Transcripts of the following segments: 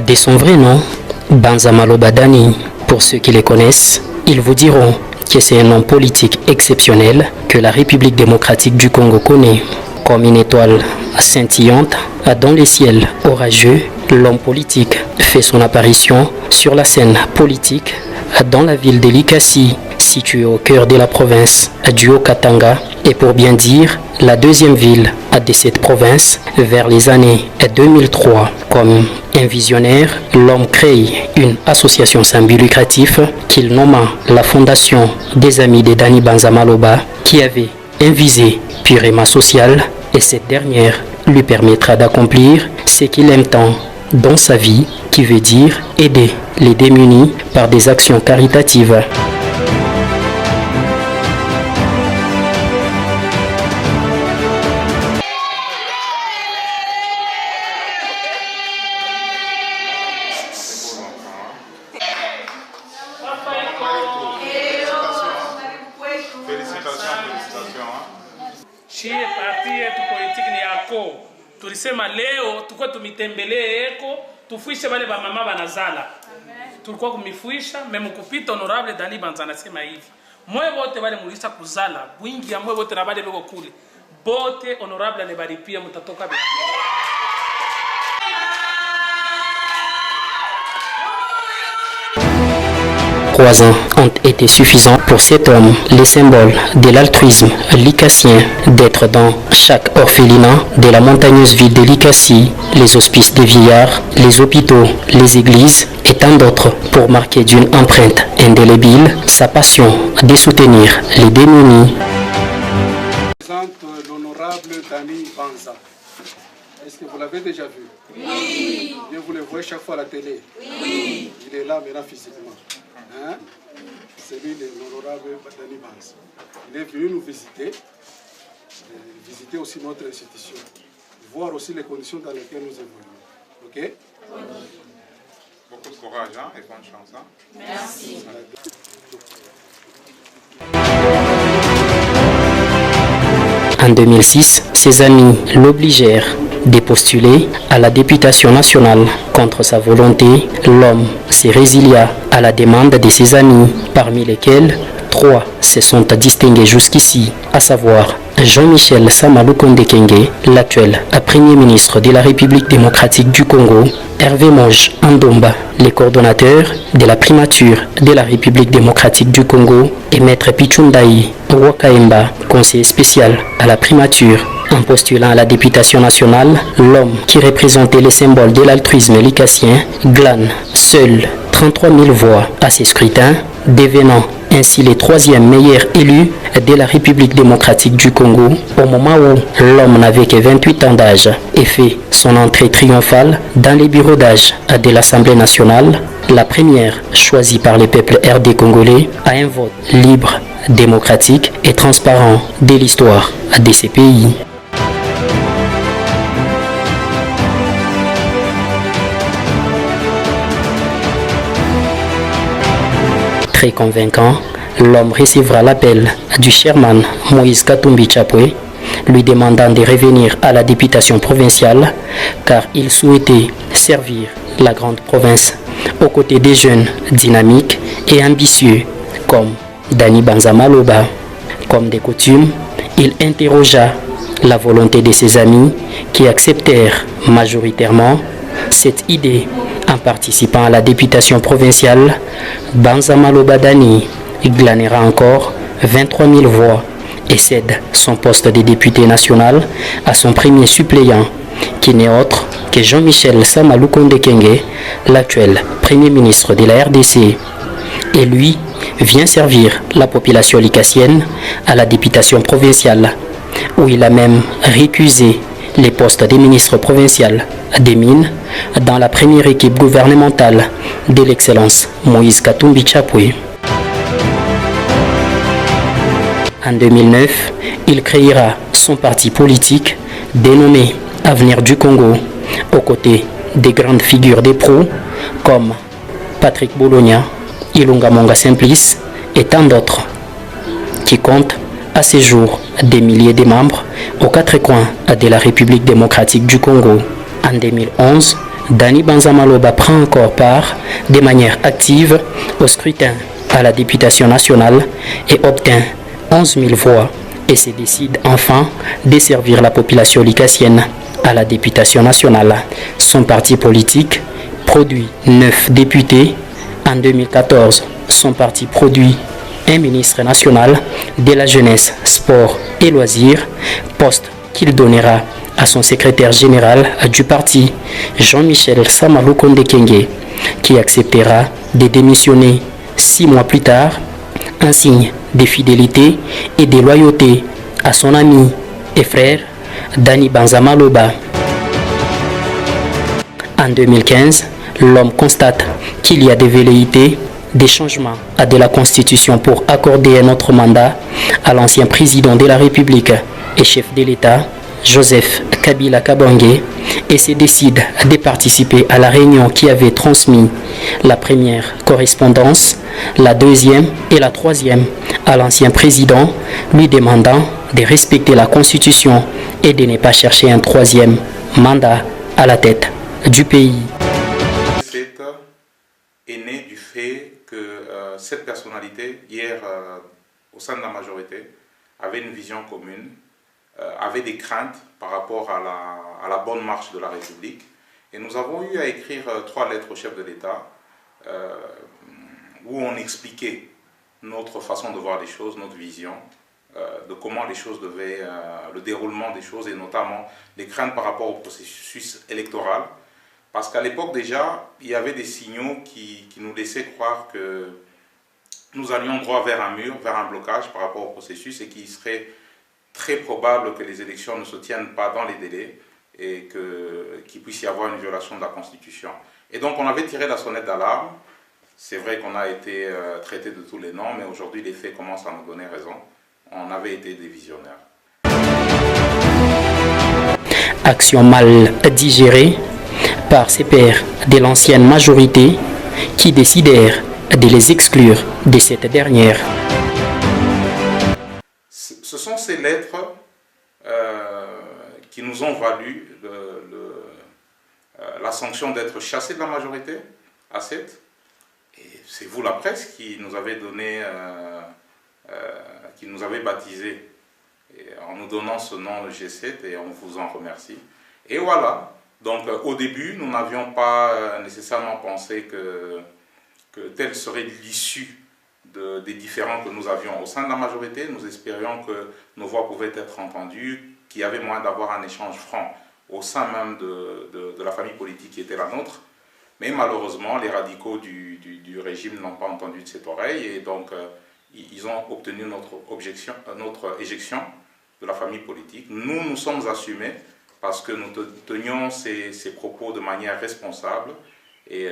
De son vrai nom, Banza Maloba Dani. Pour ceux qui les connaissent, ils vous diront que c'est un homme politique exceptionnel que la République démocratique du Congo connaît. Comme une étoile scintillante dans les ciels orageux, l'homme politique fait son apparition sur la scène politique dans la ville de Likasi, située au cœur de la province du Haut-Katanga, et pour bien dire, la deuxième ville de cette province vers les années 2003. Comme un visionnaire, l'homme crée une association sans but lucratif qu'il nomma la Fondation des Amis de Dani Banza Maloba, qui avait un visée purement sociale, et cette dernière lui permettra d'accomplir ce qu'il aime tant dans sa vie, qui veut dire aider les démunis par des actions caritatives. Shie parti yetu politiki ni yako. Tulisema leo tukua tumitembelee eko, tufuishe wale ba mama banazala. Tulikuwa kumifuisha, memukupita honorable Dani Banza anasema hivi. Mwe wote wale mulisa kuzala, wingi ya mwe wote na wale bego kule. Bote honorable anabaripia mutatoka bila. 3 ans ont été suffisants pour cet homme, les symboles de l'altruisme likassien, d'être dans chaque orphelinat de la montagneuse ville de Likasi, les hospices des vieillards, les hôpitaux, les églises et tant d'autres pour marquer d'une empreinte indélébile sa passion de soutenir les démunis. L'honorable Dani Banza. Est-ce que vous l'avez déjà vu? Oui. Bien, vous le voyez chaque fois à la télé? Oui. Il est là maintenant physiquement. Hein? C'est lui l'honorable Dani Banza. Il est venu nous visiter, visiter aussi notre institution, voir aussi les conditions dans lesquelles nous évoluons. Ok? Beaucoup de courage hein, et bonne chance. Hein? Merci. En 2006, ses amis l'obligèrent de postuler à la députation nationale. Contre sa volonté, l'homme se résilia à la demande de ses amis, parmi lesquels 3 se sont distingués jusqu'ici, à savoir Jean-Michel Samalukonde Kenge, l'actuel Premier ministre de la République démocratique du Congo, Hervé Monge Andomba, les coordonnateurs de la primature de la République démocratique du Congo, et Maître Pichundaï Wakaemba, conseiller spécial à la primature. En postulant à la députation nationale, l'homme qui représentait les symboles de l'altruisme likassien glane seul 33 000 voix à ces scrutins, devenant ainsi les 3e meilleurs élus de la République démocratique du Congo, au moment où l'homme n'avait que 28 ans d'âge et fait son entrée triomphale dans les bureaux d'âge de l'Assemblée nationale, la première choisie par les peuples RD congolais à un vote libre, démocratique et transparent de l'histoire de ces pays. Très convaincant, l'homme recevra l'appel du chairman Moïse Katumbi Chapwe, lui demandant de revenir à la députation provinciale car il souhaitait servir la grande province aux côtés des jeunes dynamiques et ambitieux comme Dani Banza Maloba. Comme de coutume, il interrogea la volonté de ses amis qui acceptèrent majoritairement cette idée. En participant à la députation provinciale, Banza Maloba Dani glanera encore 23 000 voix et cède son poste de député national à son premier suppléant, qui n'est autre que Jean-Michel Samalukonde Kenge, l'actuel Premier ministre de la RDC. Et lui vient servir la population likassienne à la députation provinciale, où il a même récusé les postes des ministres provinciaux des mines dans la première équipe gouvernementale de l'excellence Moïse Katumbi Chapwe. En 2009, il créera son parti politique dénommé Avenir du Congo, aux côtés des grandes figures des pros comme Patrick Bologna, Ilunga Monga Simplice et tant d'autres, qui comptent à ce jour des milliers de membres aux 4 coins de la République démocratique du Congo. En 2011, Dany Banza Maloba prend encore part de manière active au scrutin à la députation nationale et obtient 11 000 voix et se décide enfin de servir la population licassienne à la députation nationale. Son parti politique produit 9 députés. En 2014, son parti produit un ministre national de la jeunesse, sport et loisirs, poste qu'il donnera à son secrétaire général du parti, Jean-Michel Samalou Konde Kenge, qui acceptera de démissionner 6 mois plus tard, un signe de fidélité et de loyauté à son ami et frère Dany Banza Maloba. En 2015, l'homme constate qu'il y a des velléités, des changements à de la Constitution pour accorder un autre mandat à l'ancien président de la République et chef de l'État, Joseph Kabila Kabange, et se décide de participer à la réunion qui avait transmis la première correspondance, la deuxième et la troisième à l'ancien président, lui demandant de respecter la Constitution et de ne pas chercher un troisième mandat à la tête du pays. Est né du fait que cette personnalité, hier, au sein de la majorité, avait une vision commune, avait des craintes par rapport à la bonne marche de la République. Et nous avons eu à écrire 3 lettres au chef de l'État où on expliquait notre façon de voir les choses, notre vision, de comment les choses devaient, le déroulement des choses et notamment les craintes par rapport au processus électoral. Parce qu'à l'époque déjà, il y avait des signaux qui nous laissaient croire que nous allions droit vers un mur, vers un blocage par rapport au processus et qu'il serait très probable que les élections ne se tiennent pas dans les délais et qu'il puisse y avoir une violation de la Constitution. Et donc on avait tiré la sonnette d'alarme. C'est vrai qu'on a été traité de tous les noms, mais aujourd'hui les faits commencent à nous donner raison. On avait été des visionnaires. Action mal digérée par ses pairs de l'ancienne majorité qui décidèrent de les exclure de cette dernière. Ce sont ces lettres qui nous ont valu la sanction d'être chassés de la majorité à 7. Et c'est vous, la presse, qui nous avez donné, qui nous avez baptisé en nous donnant ce nom, le G7, et on vous en remercie. Et voilà. Donc au début, nous n'avions pas nécessairement pensé que telle serait l'issue des différends que nous avions au sein de la majorité. Nous espérions que nos voix pouvaient être entendues, qu'il y avait moyen d'avoir un échange franc au sein même de la famille politique qui était la nôtre. Mais malheureusement, les radicaux du régime n'ont pas entendu de cette oreille et donc ils ont obtenu notre éjection de la famille politique. Nous nous sommes assumés parce que nous tenions ces propos de manière responsable et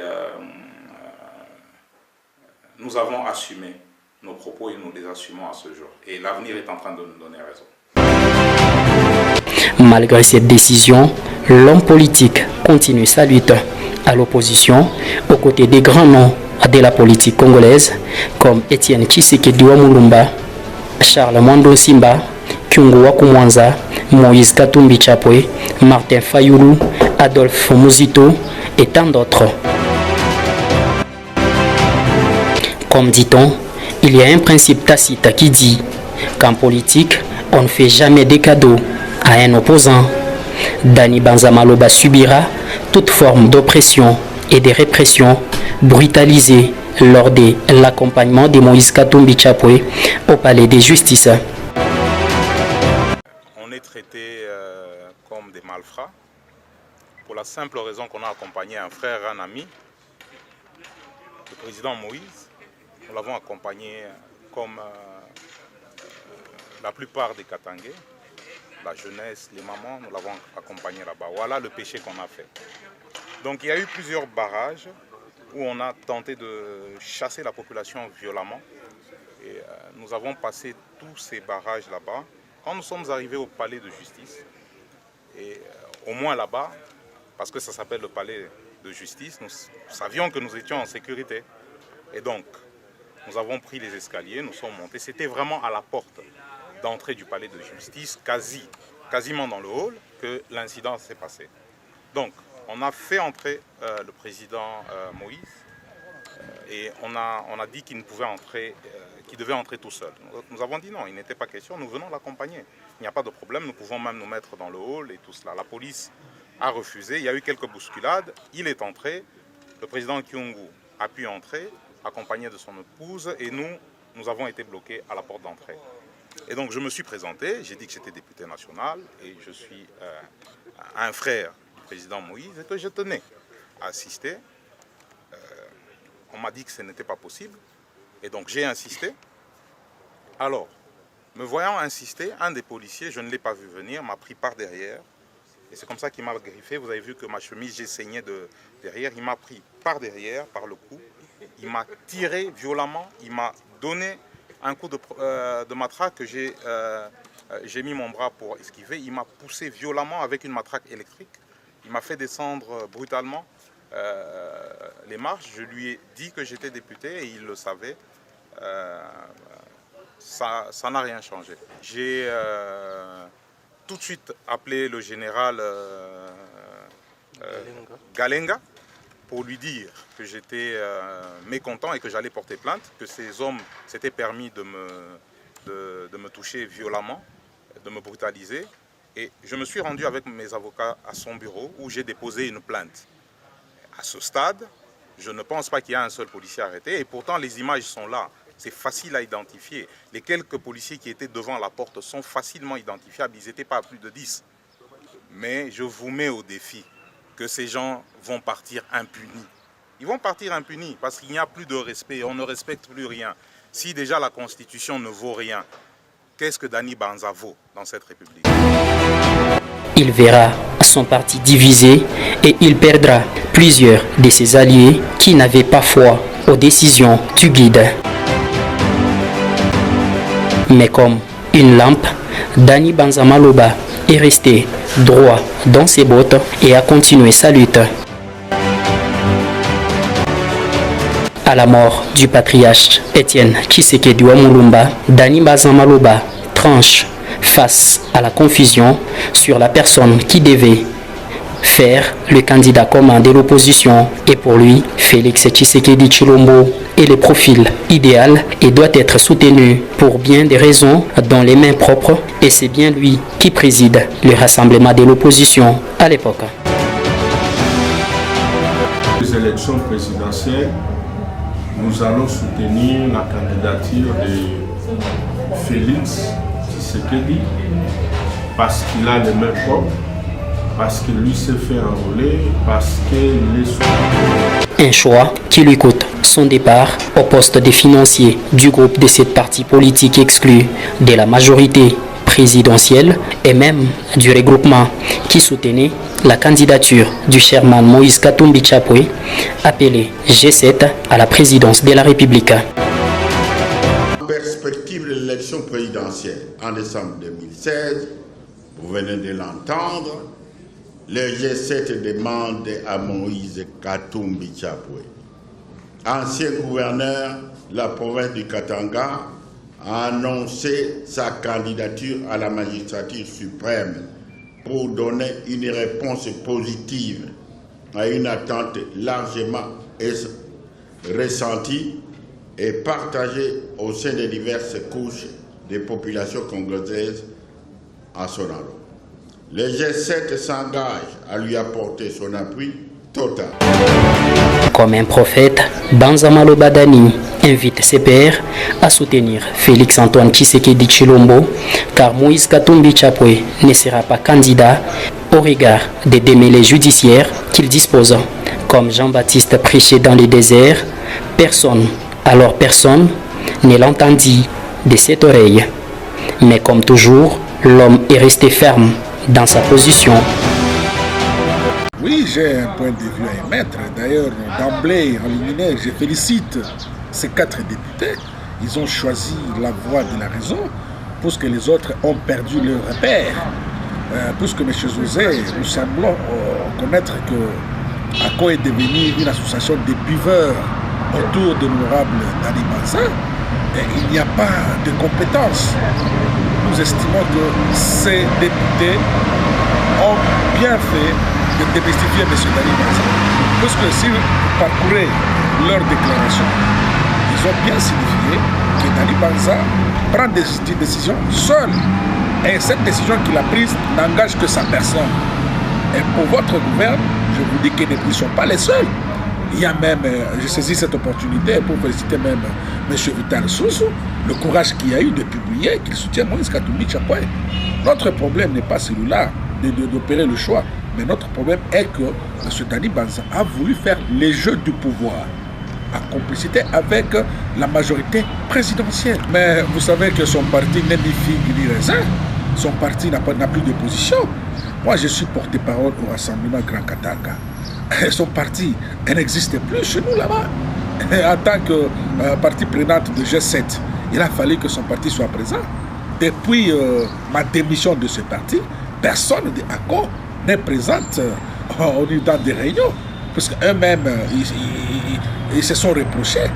nous avons assumé nos propos et nous les assumons à ce jour. Et l'avenir est en train de nous donner raison. Malgré cette décision, l'homme politique continue sa lutte à l'opposition aux côtés des grands noms de la politique congolaise comme Etienne Tshisekedi wa Mulumba, Charles Mwando Simba, Kyungu Wakumwanza, Moïse Katumbi Chapwe, Martin Fayulu, Adolphe Muzito et tant d'autres. Comme dit-on, il y a un principe tacite qui dit qu'en politique, on ne fait jamais des cadeaux à un opposant. Dany Banza Maloba subira toute forme d'oppression et de répression, brutalisé lors de l'accompagnement de Moïse Katumbi Chapwe au palais de justice. On est traité comme des malfrats pour la simple raison qu'on a accompagné un frère, un ami, le président Moïse. Nous l'avons accompagné comme la plupart des Katangais, la jeunesse, les mamans, nous l'avons accompagné là-bas. Voilà le péché qu'on a fait. Donc il y a eu plusieurs barrages où on a tenté de chasser la population violemment. Et nous avons passé tous ces barrages là-bas. Quand nous sommes arrivés au palais de justice, et au moins là-bas, parce que ça s'appelle le palais de justice, nous savions que nous étions en sécurité. Et donc, nous avons pris les escaliers, nous sommes montés. C'était vraiment à la porte d'entrée du palais de justice, quasiment dans le hall, que l'incident s'est passé. Donc, On a fait entrer le président Moïse et on a dit qu'il ne pouvait entrer, qu'il devait entrer tout seul. Nous avons dit non, il n'était pas question, nous venons l'accompagner. Il n'y a pas de problème, nous pouvons même nous mettre dans le hall et tout cela. La police a refusé, il y a eu quelques bousculades, il est entré, le président Kyungu a pu entrer, accompagné de son épouse, et nous avons été bloqués à la porte d'entrée. Et donc je me suis présenté, j'ai dit que j'étais député national et je suis un frère du président Moïse et que je tenais à assister. On m'a dit que ce n'était pas possible et donc j'ai insisté. Alors, me voyant insister, un des policiers, je ne l'ai pas vu venir, m'a pris par derrière et c'est comme ça qu'il m'a griffé. Vous avez vu que ma chemise, j'ai saigné de derrière. Il m'a pris par derrière, par le cou. Il m'a tiré violemment, il m'a donné un coup de matraque que j'ai mis mon bras pour esquiver. Il m'a poussé violemment avec une matraque électrique. Il m'a fait descendre brutalement les marches. Je lui ai dit que j'étais député et il le savait. Ça n'a rien changé. J'ai tout de suite appelé le général Galenga pour lui dire que j'étais mécontent et que j'allais porter plainte, que ces hommes s'étaient permis de me toucher violemment, de me brutaliser. Et je me suis rendu avec mes avocats à son bureau où j'ai déposé une plainte. À ce stade, je ne pense pas qu'il y ait un seul policier arrêté et pourtant les images sont là. C'est facile à identifier. Les quelques policiers qui étaient devant la porte sont facilement identifiables. Ils n'étaient pas à plus de 10. Mais je vous mets au défi que ces gens vont partir impunis. Ils vont partir impunis parce qu'il n'y a plus de respect. On ne respecte plus rien. Si déjà la Constitution ne vaut rien, qu'est-ce que Dani Banza vaut dans cette République? Il verra son parti divisé et il perdra plusieurs de ses alliés qui n'avaient pas foi aux décisions du guide. Mais comme une lampe, Dani Banza Maloba est resté droit dans ses bottes et a continué sa lutte. À la mort du patriarche Étienne Tshisekedi Mulumba, Dani Banza Maloba tranche face à la confusion sur la personne qui devait faire le candidat commun de l'opposition. Et pour lui, Félix Tshisekedi Tshilombo est le profil idéal et doit être soutenu pour bien des raisons dans les mains propres. Et c'est bien lui qui préside le rassemblement de l'opposition à l'époque. Les élections présidentielles, nous allons soutenir la candidature de Félix Tshisekedi parce qu'il a les mains propres, parce que lui s'est fait enrôler, parce qu'il est soutenu. Un choix qui lui coûte son départ au poste de financier du groupe de cette parti politique exclu de la majorité présidentielle et même du regroupement qui soutenait la candidature du chairman Moïse Katumbi Tshapwe, appelé G7 à la présidence de la République. En perspective de l'élection présidentielle en décembre 2016, vous venez de l'entendre, le G7 demande à Moïse Katumbi Tshapwe, ancien gouverneur de la province du Katanga, a annoncé sa candidature à la magistrature suprême pour donner une réponse positive à une attente largement ressentie et partagée au sein des diverses couches des populations congolaises à son endroit. Le G7 s'engage à lui apporter son appui total. Comme un prophète, Banza Maloba Dani invite ses pairs à soutenir Félix Antoine Tshisekedi Tshilombo car Moïse Katumbi Tshapwe ne sera pas candidat au regard des démêlés judiciaires qu'il dispose. Comme Jean-Baptiste prêchait dans les déserts, personne ne l'entendit de cette oreille. Mais comme toujours, l'homme est resté ferme dans sa position. Oui, j'ai un point de vue à émettre. D'ailleurs, d'emblée, en liminaire, je félicite ces 4 députés. Ils ont choisi la voie de la raison, puisque les autres ont perdu leur repère. Puisque, M. José, nous semblons connaître que ACO est devenu une association de buveurs autour de l'honorable Dani Banza. Il n'y a pas de compétences. Nous estimons que ces députés ont bien fait de démystifier M. Dani Banza. Parce que si vous parcourez leur déclaration, ils ont bien signifié que Dani Banza prend des décisions seul. Et cette décision qu'il a prise n'engage que sa personne. Et pour votre gouvernement, je vous dis qu'ils ne sont pas les seuls. Il y a même, je saisis cette opportunité pour féliciter même M. Vital Soussou, le courage qu'il a eu de publier qu'il soutient Moïse Katumbi Tchapoué. Notre problème n'est pas celui-là d'opérer le choix, mais notre problème est que M. Dani Banza a voulu faire les jeux du pouvoir en complicité avec la majorité présidentielle. Mais vous savez que son parti n'est ni figue ni raisin. Son parti n'a plus de position. Moi, je suis porte-parole au Rassemblement Grand Katanga. Son parti n'existe plus chez nous là-bas. En tant que partie prenante de G7, il a fallu que son parti soit présent. Depuis ma démission de ce parti, personne de ACO n'est présent dans des réunions. Parce qu'eux-mêmes, ils se sont reprochés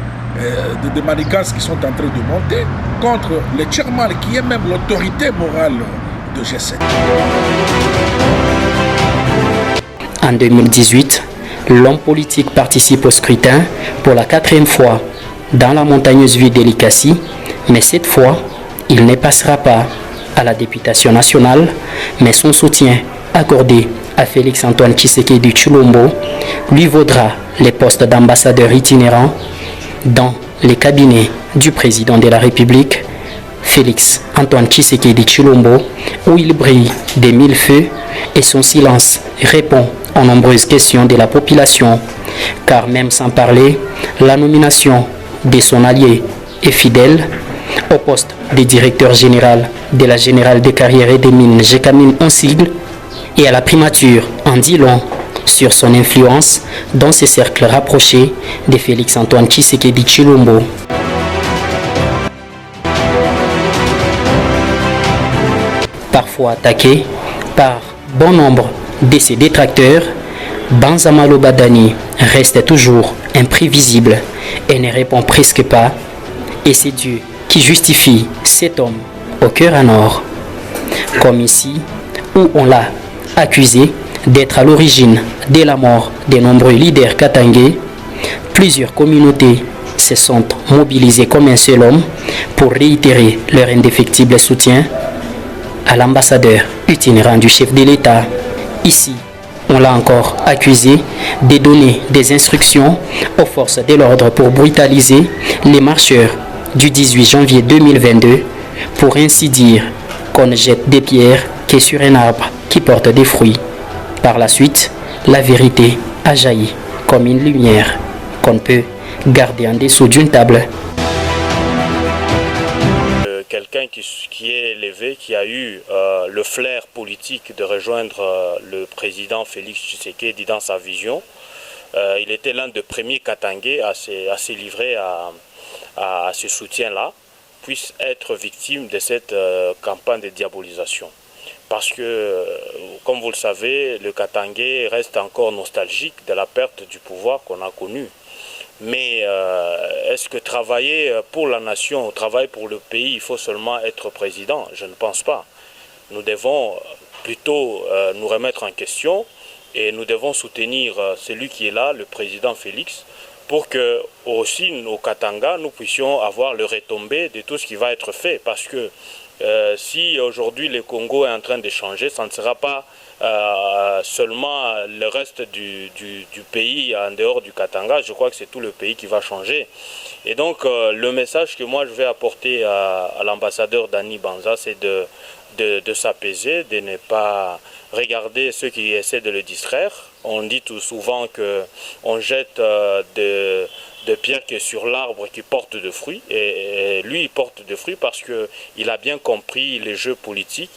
de manigances qui sont en train de monter contre le chairman qui est même l'autorité morale de G7. En 2018, l'homme politique participe au scrutin pour la 4e fois dans la montagneuse ville d'Elikassi, mais cette fois, il ne passera pas à la députation nationale, mais son soutien accordé à Félix-Antoine Tshisekedi Tshilombo lui vaudra les postes d'ambassadeur itinérant dans les cabinets du président de la République, Félix-Antoine Tshisekedi Tshilombo, où il brille des mille feux et son silence répond aux nombreuses questions de la population, car même sans parler, la nomination de son allié et fidèle au poste de directeur général de la Générale des carrières et des mines GECAMINE en sigle et à la primature en dit long sur son influence dans ces cercles rapprochés de Félix-Antoine Tshisekedi Tshilombo. Parfois attaqué par bon nombre de ses détracteurs, Banza Maloba Dani reste toujours imprévisible et ne répond presque pas, et c'est Dieu qui justifie cet homme au cœur en or. Comme ici, où on l'a accusé d'être à l'origine de la mort de nombreux leaders katangais, plusieurs communautés se sont mobilisées comme un seul homme pour réitérer leur indéfectible soutien à l'ambassadeur itinérant du chef de l'État. Ici, on l'a encore accusé de donner des instructions aux forces de l'ordre pour brutaliser les marcheurs du 18 janvier 2022, pour ainsi dire qu'on ne jette des pierres que sur un arbre qui porte des fruits. Par la suite, la vérité a jailli comme une lumière qu'on peut garder en dessous d'une table. Quelqu'un qui est élevé, qui a eu le flair politique de rejoindre le président Félix Tshisekedi dans sa vision. Il était l'un des premiers Katangais à se livrer à ce soutien-là, puisse être victime de cette campagne de diabolisation. Parce que, comme vous le savez, le Katangais reste encore nostalgique de la perte du pouvoir qu'on a connu. Mais est-ce que travailler pour la nation, travailler pour le pays, il faut seulement être président? Je ne pense pas. Nous devons plutôt nous remettre en question et nous devons soutenir celui qui est là, le président Félix, pour que aussi au Katanga, nous puissions avoir le retombé de tout ce qui va être fait. Parce que si aujourd'hui le Congo est en train de changer, ça ne sera pas seulement le reste du pays en dehors du Katanga. Je crois que c'est tout le pays qui va changer. Et donc le message que moi je vais apporter à l'ambassadeur Dani Banza, c'est de s'apaiser, de ne pas regarder ceux qui essaient de le distraire. On dit tout souvent qu'on jette de pierres qui est sur l'arbre qui porte de fruits, et lui il porte de fruits parce qu'il a bien compris les jeux politiques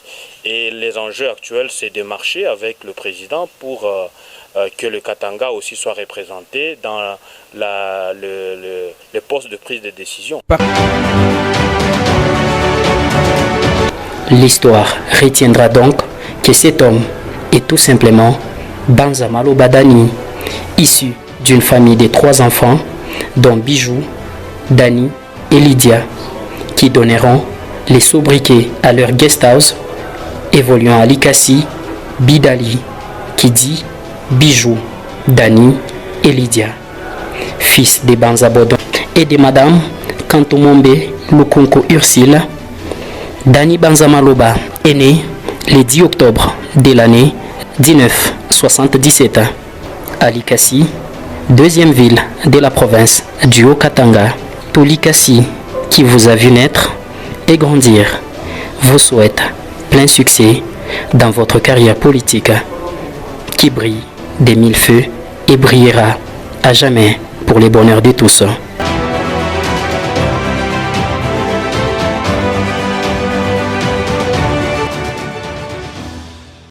et les enjeux actuels, c'est de marcher avec le président pour que le Katanga aussi soit représenté dans le poste de prise de décision. L'histoire retiendra donc que cet homme est tout simplement Banza Maloba Dani, issu d'une famille de 3 enfants, dont Bijou, Dani et Lydia, qui donneront les sobriquets à leur guest house, évoluant à Likassi, Bidali, qui dit Bijou, Dani et Lydia, fils de Banzabodon et de Madame Kantomombe Lukunko Ursule. Dani Banzamaloba est né le 10 octobre de l'année 1977 à Likasi, deuxième ville de la province du Haut-Katanga. Tout Likasi qui vous a vu naître et grandir vous souhaite plein succès dans votre carrière politique qui brille des mille feux et brillera à jamais pour le bonheur de tous.